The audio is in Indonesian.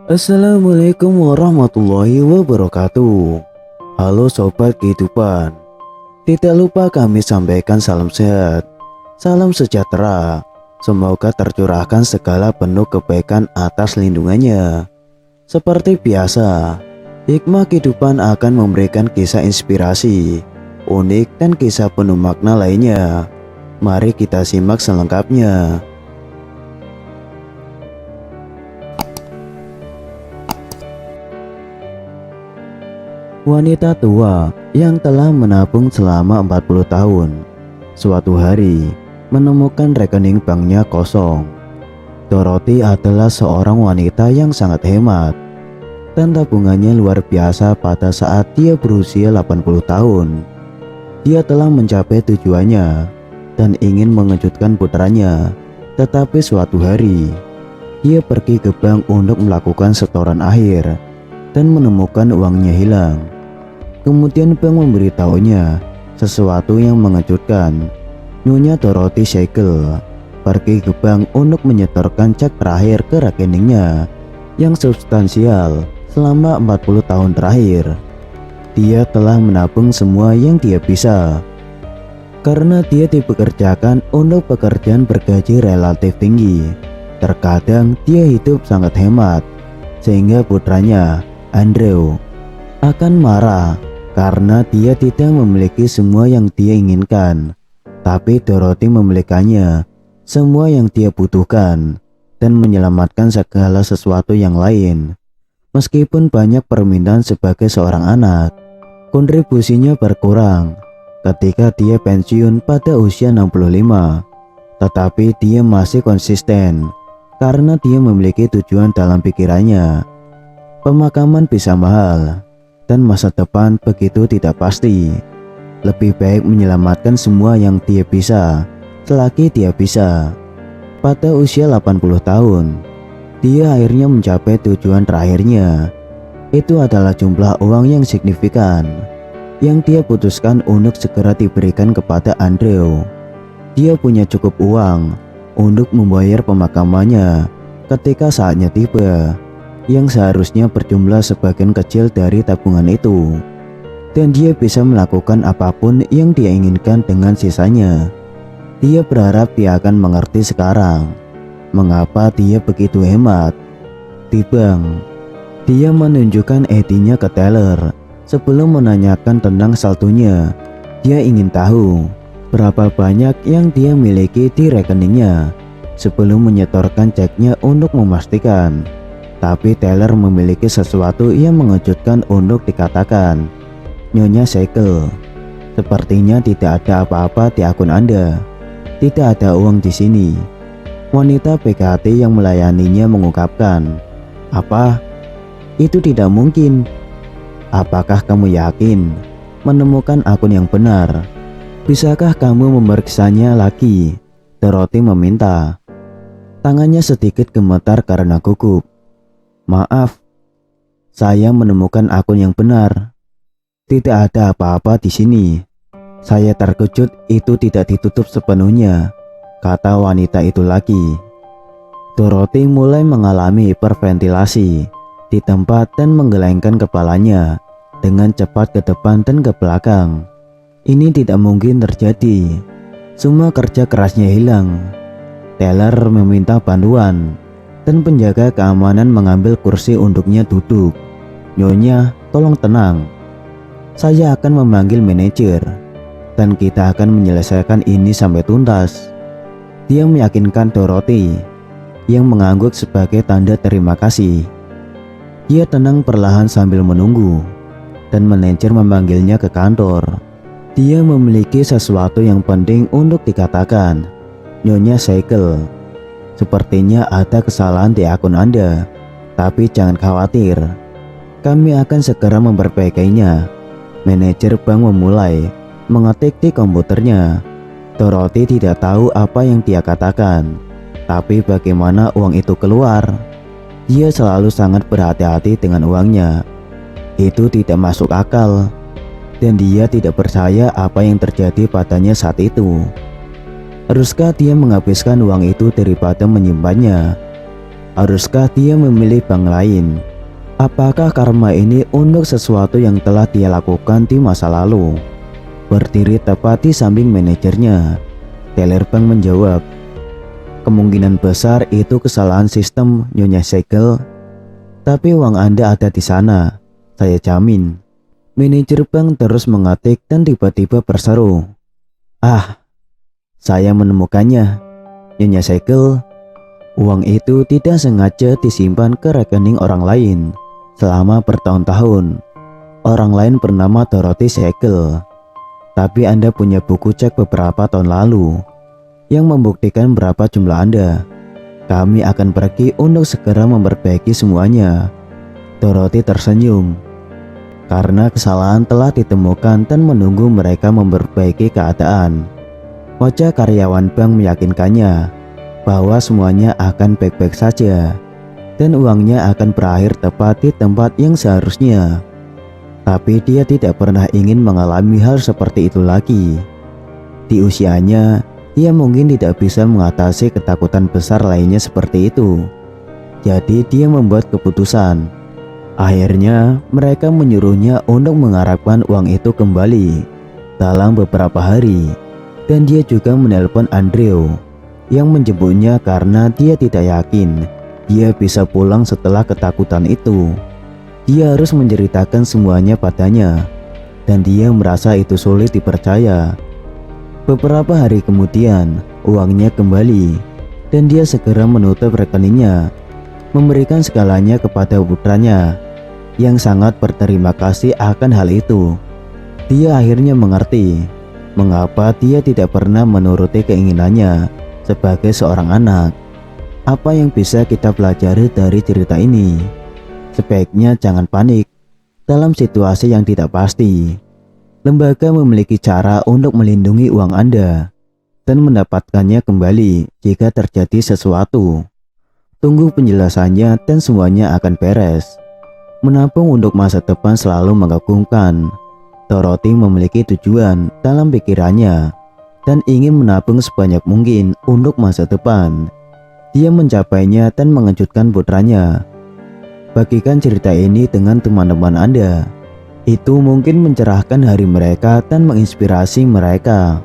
Assalamualaikum warahmatullahi wabarakatuh. Halo sobat kehidupan. Tidak lupa kami sampaikan salam sehat, salam sejahtera. Semoga tercurahkan segala penuh kebaikan atas lindungannya. Seperti biasa, hikmah kehidupan akan memberikan kisah inspirasi, unik dan kisah penuh makna lainnya. Mari kita simak selengkapnya. Wanita tua yang telah menabung selama 40 tahun suatu hari menemukan rekening banknya kosong. Dorothy adalah seorang wanita yang sangat hemat dan tabungannya luar biasa. Pada saat dia berusia 80 tahun, dia telah mencapai tujuannya dan ingin mengejutkan putranya. Tetapi suatu hari dia pergi ke bank untuk melakukan setoran akhir dan menemukan uangnya hilang. Kemudian bank memberitahunya sesuatu yang mengejutkan. Nyonya Dorothy Siegel pergi ke bank untuk menyetorkan cek terakhir ke rekeningnya yang substansial selama 40 tahun terakhir. Dia telah menabung semua yang dia bisa. Karena dia dipekerjakan untuk pekerjaan bergaji relatif tinggi, terkadang dia hidup sangat hemat, sehingga putranya, Andrew, akan marah karena dia tidak memiliki semua yang dia inginkan. Tapi Dorothy memilikinya semua yang dia butuhkan dan menyelamatkan segala sesuatu yang lain. Meskipun banyak permintaan sebagai seorang anak, kontribusinya berkurang ketika dia pensiun pada usia 65. Tetapi dia masih konsisten karena dia memiliki tujuan dalam pikirannya. Pemakaman bisa mahal dan masa depan begitu tidak pasti. Lebih baik menyelamatkan semua yang dia bisa selagi dia bisa. Pada usia 80 tahun, dia akhirnya mencapai tujuan terakhirnya. Itu adalah jumlah uang yang signifikan yang dia putuskan untuk segera diberikan kepada Andrew. Dia punya cukup uang untuk membayar pemakamannya ketika saatnya tiba, yang seharusnya berjumlah sebagian kecil dari tabungan itu, dan dia bisa melakukan apapun yang dia inginkan dengan sisanya. Dia berharap dia akan mengerti sekarang mengapa dia begitu hemat. Di bank, dia menunjukkan ID-nya ke teller sebelum menanyakan tentang saldonya. Dia ingin tahu berapa banyak yang dia miliki di rekeningnya sebelum menyetorkan ceknya untuk memastikan. Tapi teller memiliki sesuatu yang mengejutkan untuk dikatakan. Nyonya Siegel, sepertinya tidak ada apa-apa di akun Anda. Tidak ada uang di sini. Wanita PKT yang melayaninya mengungkapkan. Apa? Itu tidak mungkin. Apakah kamu yakin menemukan akun yang benar? Bisakah kamu memeriksanya lagi? Dorothy meminta. Tangannya sedikit gemetar karena gugup. Maaf, saya menemukan akun yang benar. Tidak ada apa-apa di sini. Saya terkejut itu tidak ditutup sepenuhnya, kata wanita itu lagi. Dorothy mulai mengalami hiperventilasi di tempat dan menggelengkan kepalanya dengan cepat ke depan dan ke belakang. Ini tidak mungkin terjadi. Semua kerja kerasnya hilang. Teller meminta bantuan dan penjaga keamanan mengambil kursi untuknya duduk. Nyonya, tolong tenang. Saya akan memanggil manajer dan kita akan menyelesaikan ini sampai tuntas. Dia meyakinkan Dorothy yang mengangguk sebagai tanda terima kasih. Dia tenang perlahan sambil menunggu dan manajer memanggilnya ke kantor. Dia memiliki sesuatu yang penting untuk dikatakan. Nyonya Siegel, sepertinya ada kesalahan di akun Anda, tapi jangan khawatir. Kami akan segera memperbaikinya. Manajer bank memulai mengetik di komputernya. Dorothy tidak tahu apa yang dia katakan, tapi bagaimana uang itu keluar. Dia selalu sangat berhati-hati dengan uangnya. Itu tidak masuk akal, dan dia tidak percaya apa yang terjadi padanya saat itu. Haruskah dia menghabiskan uang itu daripada menyimpannya? Haruskah dia memilih bank lain? Apakah karma ini untuk sesuatu yang telah dia lakukan di masa lalu? Berdiri tepat di samping manajernya, teller bank menjawab, kemungkinan besar itu kesalahan sistem, Nyonya Segel. Tapi uang Anda ada di sana, saya jamin. Manajer bank terus mengetik dan tiba-tiba berseru, ah, saya menemukannya, Nyonya Segel. Uang itu tidak sengaja disimpan ke rekening orang lain selama bertahun-tahun. Orang lain bernama Dorothy Segel. Tapi Anda punya buku cek beberapa tahun lalu yang membuktikan berapa jumlah Anda. Kami akan pergi untuk segera memperbaiki semuanya. Dorothy tersenyum. Karena kesalahan telah ditemukan dan menunggu mereka memperbaiki keadaan. Wajah karyawan bank meyakinkannya bahwa semuanya akan baik-baik saja dan uangnya akan berakhir tepat di tempat yang seharusnya. Tapi dia tidak pernah ingin mengalami hal seperti itu lagi. Di usianya, dia mungkin tidak bisa mengatasi ketakutan besar lainnya seperti itu. Jadi dia membuat keputusan. Akhirnya mereka menyuruhnya untuk mengharapkan uang itu kembali dalam beberapa hari. Dan dia juga menelpon Andrew yang menjemputnya karena dia tidak yakin dia bisa pulang setelah ketakutan itu. Dia harus menceritakan semuanya padanya, dan dia merasa itu sulit dipercaya. Beberapa hari kemudian, uangnya kembali, dan dia segera menutup rekeningnya, memberikan segalanya kepada putranya, yang sangat berterima kasih akan hal itu. Dia akhirnya mengerti mengapa dia tidak pernah menuruti keinginannya sebagai seorang anak. Apa yang bisa kita pelajari dari cerita ini? Sebaiknya jangan panik dalam situasi yang tidak pasti. Lembaga memiliki cara untuk melindungi uang Anda dan mendapatkannya kembali jika terjadi sesuatu. Tunggu penjelasannya dan semuanya akan beres. Menabung untuk masa depan selalu mengagumkan. Dorothy memiliki tujuan dalam pikirannya dan ingin menabung sebanyak mungkin untuk masa depan. Dia mencapainya dan mengejutkan putranya. Bagikan cerita ini dengan teman-teman Anda. Itu mungkin mencerahkan hari mereka dan menginspirasi mereka.